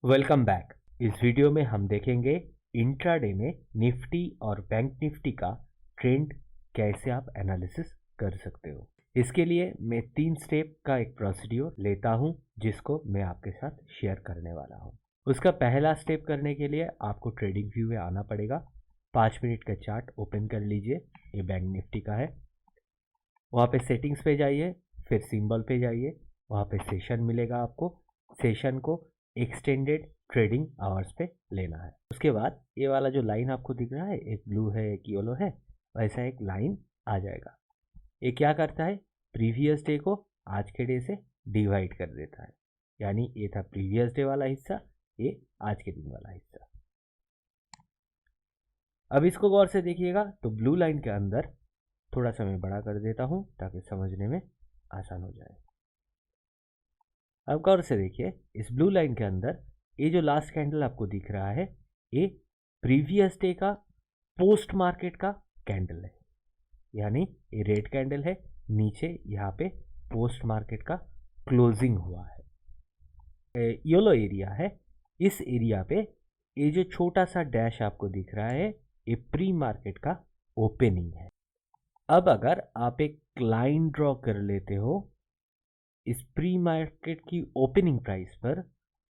Welcome back. इस video में हम देखेंगे इंट्राडे में निफ्टी और बैंक निफ्टी का ट्रेंड कैसे आप एनालिसिस कर सकते हो। इसके लिए मैं 3 स्टेप का एक प्रोसीड्यूर लेता हूं जिसको मैं आपके साथ शेयर करने वाला हूं। उसका पहला स्टेप करने के लिए आपको ट्रेडिंग व्यू में आना पड़ेगा। 5 मिनट का चार्ट ओपन कर लीजिए। ये बैंक निफ्टी का है। वहाँ पे सेटिंग्स पे जाइए, फिर सिंबल पे जाइए, वहाँ पे सेशन मिलेगा आपको। सेशन को एक्सटेंडेड ट्रेडिंग आवर्स पे लेना है। उसके बाद ये वाला जो लाइन आपको दिख रहा है, एक ब्लू है एक येलो है, वैसा एक लाइन आ जाएगा। ये क्या करता है, प्रीवियस डे को आज के डे से डिवाइड कर देता है। यानी ये था प्रीवियस डे वाला हिस्सा, ये आज के दिन वाला हिस्सा। अब इसको गौर से देखिएगा तो ब्लू लाइन के अंदर थोड़ा सा मैं बड़ा कर देता हूं ताकि समझने में आसान हो जाए। अब गौर से देखिए, इस ब्लू लाइन के अंदर ये जो लास्ट कैंडल आपको दिख रहा है, ये प्रीवियस डे का पोस्ट मार्केट का कैंडल है। यानी ये रेड कैंडल है, नीचे यहाँ पे पोस्ट मार्केट का क्लोजिंग हुआ है। येलो एरिया है, इस एरिया पे ये जो छोटा सा डैश आपको दिख रहा है, ये प्री मार्केट का ओपनिंग है। अब अगर आप एक लाइन ड्रॉ कर लेते हो इस प्री मार्केट की ओपनिंग प्राइस पर,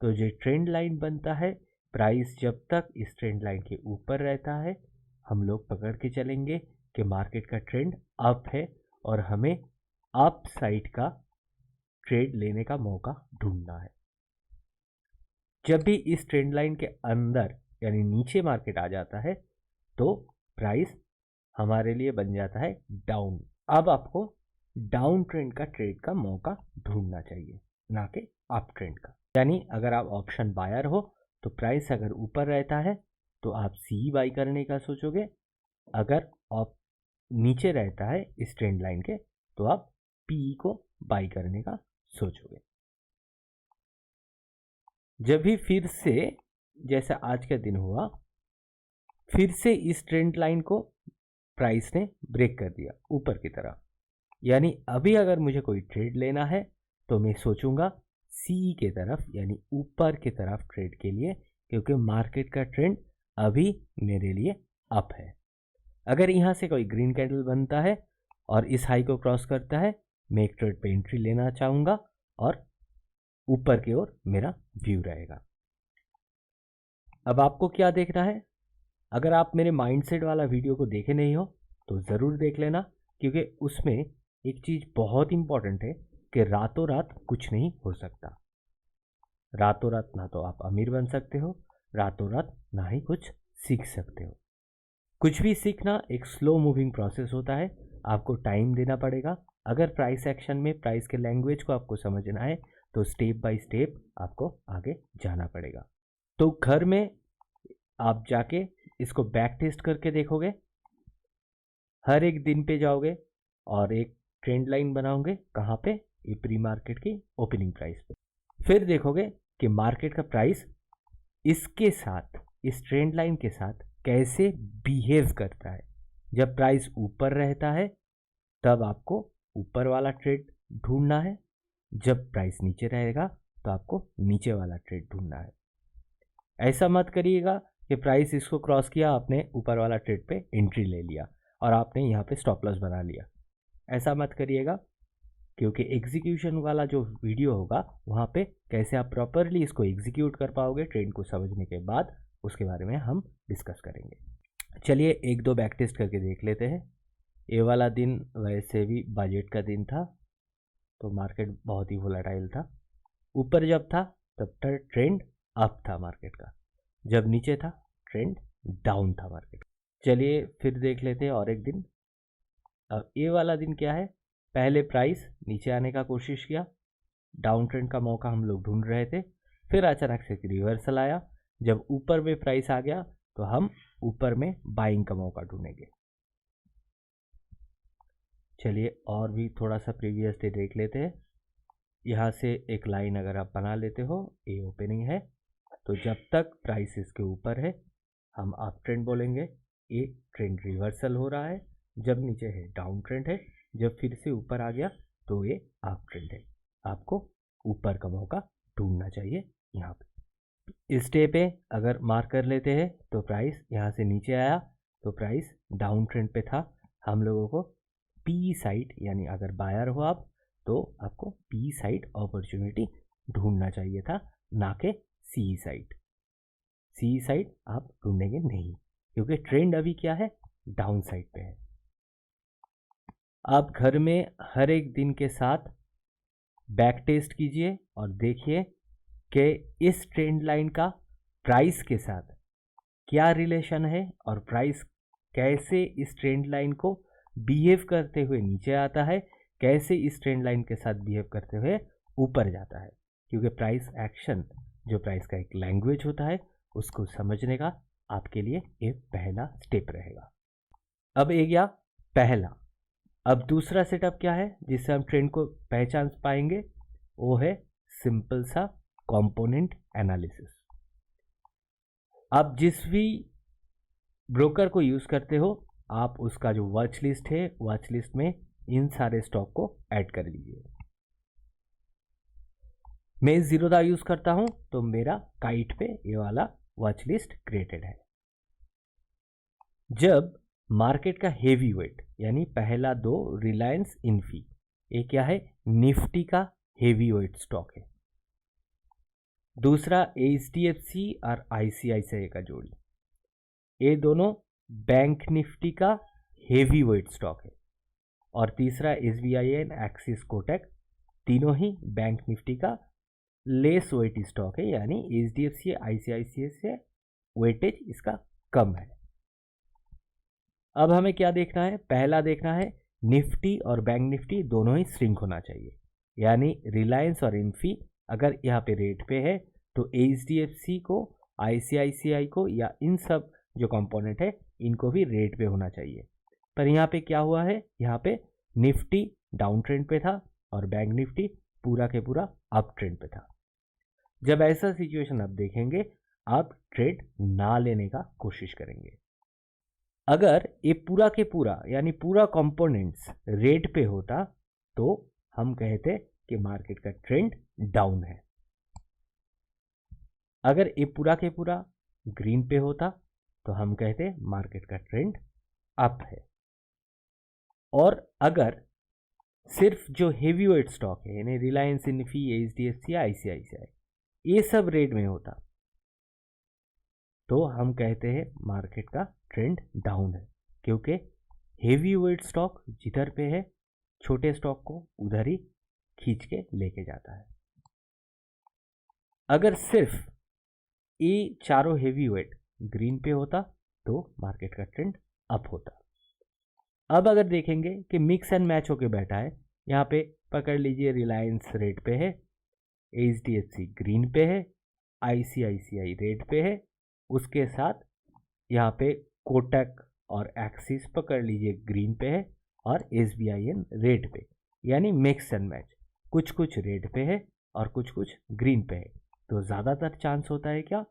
तो जो ट्रेंड लाइन बनता है, प्राइस जब तक इस ट्रेंड लाइन के ऊपर रहता है हम लोग पकड़ के चलेंगे कि मार्केट का ट्रेंड अप है और हमें अप साइड का ट्रेड लेने का मौका ढूंढना है। जब भी इस ट्रेंड लाइन के अंदर यानी नीचे मार्केट आ जाता है तो प्राइस हमारे लिए बन जाता है डाउन। अब आपको डाउन ट्रेंड का ट्रेड का मौका ढूंढना चाहिए, ना कि अप ट्रेंड का। यानी अगर आप ऑप्शन बायर हो तो प्राइस अगर ऊपर रहता है तो आप सी बाई करने का सोचोगे, अगर आप नीचे रहता है इस ट्रेंड लाइन के तो आप पी को बाई करने का सोचोगे। जब भी फिर से जैसा आज का दिन हुआ, फिर से इस ट्रेंड लाइन को प्राइस ने ब्रेक कर दिया ऊपर की तरफ, यानी अभी अगर मुझे कोई ट्रेड लेना है तो मैं सोचूंगा सी के तरफ, यानी ऊपर की तरफ ट्रेड के लिए, क्योंकि मार्केट का ट्रेंड अभी मेरे लिए अप है। अगर यहाँ से कोई ग्रीन कैंडल बनता है और इस हाई को क्रॉस करता है, मैं एक ट्रेड पे एंट्री लेना चाहूँगा और ऊपर की ओर मेरा व्यू रहेगा। अब आपको क्या देखना है, अगर आप मेरे माइंडसेट वाला वीडियो को देखे नहीं हो तो ज़रूर देख लेना, क्योंकि उसमें एक चीज़ बहुत इंपॉर्टेंट है कि रातों रात कुछ नहीं हो सकता। रातों रात ना तो आप अमीर बन सकते हो, रातों रात ना ही कुछ सीख सकते हो। कुछ भी सीखना एक स्लो मूविंग प्रोसेस होता है, आपको टाइम देना पड़ेगा। अगर प्राइस एक्शन में प्राइस के लैंग्वेज को आपको समझना है तो स्टेप बाय स्टेप आपको आगे जाना पड़ेगा। तो घर में आप जाके इसको बैक टेस्ट करके देखोगे, हर एक दिन पे जाओगे और एक ट्रेंड लाइन बनाओगे। कहाँ पे, ये प्री मार्केट की ओपनिंग प्राइस पे। फिर देखोगे कि मार्केट का प्राइस इसके साथ, इस ट्रेंड लाइन के साथ कैसे बिहेव करता है। जब प्राइस ऊपर रहता है तब आपको ऊपर वाला ट्रेड ढूंढना है, जब प्राइस नीचे रहेगा तो आपको नीचे वाला ट्रेड ढूंढना है। ऐसा मत करिएगा कि प्राइस इसको क्रॉस किया, आपने ऊपर वाला ट्रेड पे एंट्री ले लिया और आपने यहाँ पे स्टॉप लॉस बना लिया। ऐसा मत करिएगा, क्योंकि एग्जीक्यूशन वाला जो वीडियो होगा वहाँ पे कैसे आप प्रॉपरली इसको एग्जीक्यूट कर पाओगे ट्रेंड को समझने के बाद, उसके बारे में हम डिस्कस करेंगे। चलिए एक दो बैक टेस्ट करके देख लेते हैं। ये वाला दिन वैसे भी बजट का दिन था तो मार्केट बहुत ही वोलेटाइल था। ऊपर जब था तब तक ट्रेंड अप था मार्केट का, जब नीचे था ट्रेंड डाउन था मार्केट। चलिए फिर देख लेते हैं और एक दिन। अब ये वाला दिन क्या है, पहले प्राइस नीचे आने का कोशिश किया, डाउन ट्रेंड का मौका हम लोग ढूंढ रहे थे, फिर अचानक से रिवर्सल आया। जब ऊपर में प्राइस आ गया तो हम ऊपर में बाइंग का मौका ढूंढेंगे। चलिए और भी थोड़ा सा प्रीवियस डे देख लेते हैं। यहाँ से एक लाइन अगर आप बना लेते हो, ये ओपनिंग है, तो जब तक प्राइस इसके ऊपर है हम अप ट्रेंड बोलेंगे। ये ट्रेंड रिवर्सल हो रहा है, जब नीचे है डाउन ट्रेंड है, जब फिर से ऊपर आ गया तो ये अप ट्रेंड है। आपको ऊपर का मौका ढूंढना चाहिए यहाँ पे। स्टे पे अगर मार्क कर लेते हैं तो प्राइस यहाँ से नीचे आया तो प्राइस डाउन ट्रेंड पे था। हम लोगों को पी साइड यानी अगर बायर हो आप तो आपको पी साइड अपॉर्चुनिटी ढूंढना चाहिए था, ना कि सी साइड। सी साइड आप ढूंढेंगे नहीं क्योंकि ट्रेंड अभी क्या है, डाउन साइड पे है। आप घर में हर एक दिन के साथ बैक टेस्ट कीजिए और देखिए कि इस ट्रेंड लाइन का प्राइस के साथ क्या रिलेशन है और प्राइस कैसे इस ट्रेंड लाइन को बिहेव करते हुए नीचे आता है, कैसे इस ट्रेंड लाइन के साथ बिहेव करते हुए ऊपर जाता है। क्योंकि प्राइस एक्शन जो प्राइस का एक लैंग्वेज होता है उसको समझने का आपके लिए एक पहला स्टेप रहेगा। अब एक गया पहला। अब दूसरा सेटअप क्या है जिससे हम ट्रेंड को पहचान पाएंगे, वो है सिंपल सा कंपोनेंट एनालिसिस। आप जिस भी ब्रोकर को यूज करते हो आप उसका जो वॉच लिस्ट है, वॉच लिस्ट में इन सारे स्टॉक को ऐड कर लीजिए। मैं जीरोधा यूज करता हूं तो मेरा काइट पे ये वाला वॉच लिस्ट क्रिएटेड है। जब मार्केट का हेवी वेट यानी पहला दो रिलायंस इन्फी, ये क्या है, निफ्टी का हेवी वेट स्टॉक है। दूसरा एचडीएफसी और आईसीआईसीआई का जोड़ी, ये दोनों बैंक निफ्टी का हेवी वेट स्टॉक है। और तीसरा एसबीआई एंड एक्सिस कोटक, तीनों ही बैंक निफ्टी का लेस वेट स्टॉक है, यानी एचडीएफसी आईसीआईसीआई से वेटेज इसका कम है। अब हमें क्या देखना है, पहला देखना है निफ्टी और बैंक निफ्टी दोनों ही श्रिंक होना चाहिए, यानी रिलायंस और इन्फी अगर यहाँ पे रेट पे है तो एचडीएफसी को, आईसीआईसीआई को या इन सब जो कंपोनेंट है इनको भी रेट पे होना चाहिए। पर यहाँ पे क्या हुआ है, यहाँ पे निफ्टी डाउन ट्रेंड पे था और बैंक निफ्टी पूरा के पूरा अप ट्रेंड पे था। जब ऐसा सिचुएशन आप देखेंगे आप ट्रेड ना लेने का कोशिश करेंगे। अगर ये पूरा के पूरा यानी पूरा कंपोनेंट्स रेट पे होता तो हम कहते कि मार्केट का ट्रेंड डाउन है। अगर ये पूरा के पूरा ग्रीन पे होता तो हम कहते मार्केट का ट्रेंड अप है। और अगर सिर्फ जो हेवी वेट स्टॉक है यानी रिलायंस, इन्फी, एचडीएफसी, आईसीआईसीआई ये सब रेट में होता तो हम कहते हैं मार्केट का ट्रेंड डाउन है, क्योंकि हेवी वेट स्टॉक जिधर पे है छोटे स्टॉक को उधर ही खींच के लेके जाता है। अगर सिर्फ ये चारों हेवी वेट ग्रीन पे होता तो मार्केट का ट्रेंड अप होता। अब अगर देखेंगे कि मिक्स एंड मैच होके बैठा है, यहाँ पे पकड़ लीजिए रिलायंस रेट पे है, एचडीएफसी ग्रीन पे है, आईसीआईसीआई रेट पे है, उसके साथ यहाँ पे कोटक और एक्सिस पकड़ लीजिए ग्रीन पे है और एसबीआईएन रेट पे, यानी मिक्स एंड मैच, कुछ कुछ रेट पे है और कुछ कुछ ग्रीन पे है। तो ज़्यादातर चांस होता है क्या,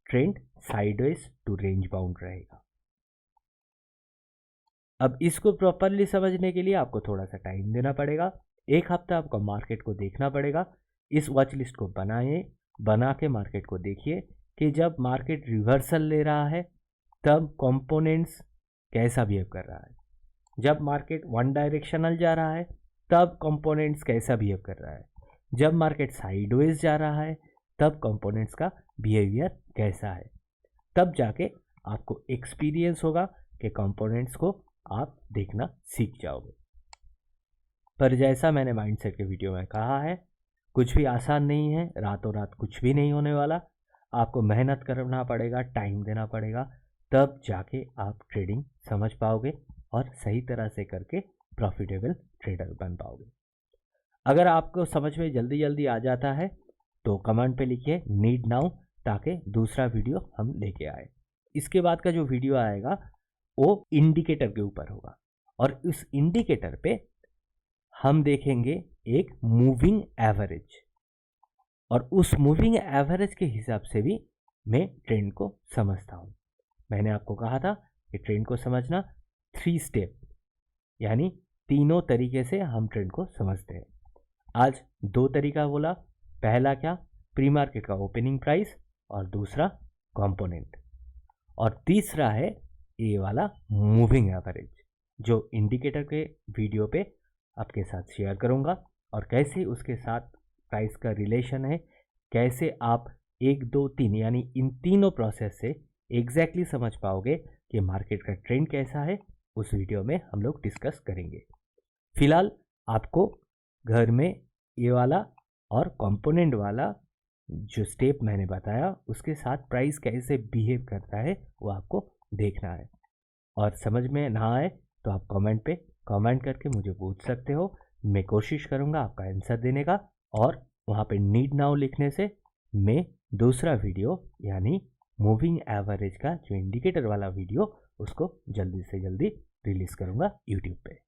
trend sideways to range bound रहेगा। अब इसको प्रॉपरली समझने के लिए आपको थोड़ा सा टाइम देना पड़ेगा, एक हफ्ता आपको मार्केट को देखना पड़ेगा। इस वॉच लिस्ट को बना के मार्केट को देखिए कि जब मार्केट रिवर्सल ले रहा है तब कंपोनेंट्स कैसा बिहेव कर रहा है, जब मार्केट वन डायरेक्शनल जा रहा है तब कंपोनेंट्स कैसा बिहेव कर रहा है, जब मार्केट साइडवेज जा रहा है तब कंपोनेंट्स का बिहेवियर कैसा है। तब जाके आपको एक्सपीरियंस होगा कि कंपोनेंट्स को आप देखना सीख जाओगे। पर जैसा मैंने माइंडसेट के वीडियो में कहा है, कुछ भी आसान नहीं है, रातों रात कुछ भी नहीं होने वाला। आपको मेहनत करना पड़ेगा, टाइम देना पड़ेगा, तब जाके आप ट्रेडिंग समझ पाओगे और सही तरह से करके प्रॉफिटेबल ट्रेडर बन पाओगे। अगर आपको समझ में जल्दी जल्दी आ जाता है तो कमेंट पे लिखिए नीड नाउ, ताकि दूसरा वीडियो हम लेके आए। इसके बाद का जो वीडियो आएगा वो इंडिकेटर के ऊपर होगा और इस इंडिकेटर पे हम देखेंगे एक मूविंग एवरेज, और उस मूविंग एवरेज के हिसाब से भी मैं ट्रेंड को समझता हूँ। मैंने आपको कहा था कि ट्रेंड को समझना 3 स्टेप यानी तीनों तरीके से हम ट्रेंड को समझते हैं। आज 2 तरीका बोला। पहला क्या, प्री मार्केट का ओपनिंग प्राइस, और दूसरा कंपोनेंट, और तीसरा है ये वाला मूविंग एवरेज, जो इंडिकेटर के वीडियो पे आपके साथ शेयर करूँगा, और कैसे उसके साथ प्राइस का रिलेशन है, कैसे आप 1 2 3 यानी इन तीनों प्रोसेस से एग्जैक्टली समझ पाओगे कि मार्केट का ट्रेंड कैसा है, उस वीडियो में हम लोग डिस्कस करेंगे। फिलहाल आपको घर में ये वाला और कंपोनेंट वाला जो स्टेप मैंने बताया उसके साथ प्राइस कैसे बिहेव करता है वो आपको देखना है, और समझ में ना आए तो आप कमेंट पे कमेंट करके मुझे पूछ सकते हो। मैं कोशिश करूँगा आपका आंसर देने का, और वहाँ पे नीड नाउ लिखने से मैं दूसरा वीडियो यानी मूविंग एवरेज का जो इंडिकेटर वाला वीडियो उसको जल्दी से जल्दी रिलीज़ करूँगा यूट्यूब पे।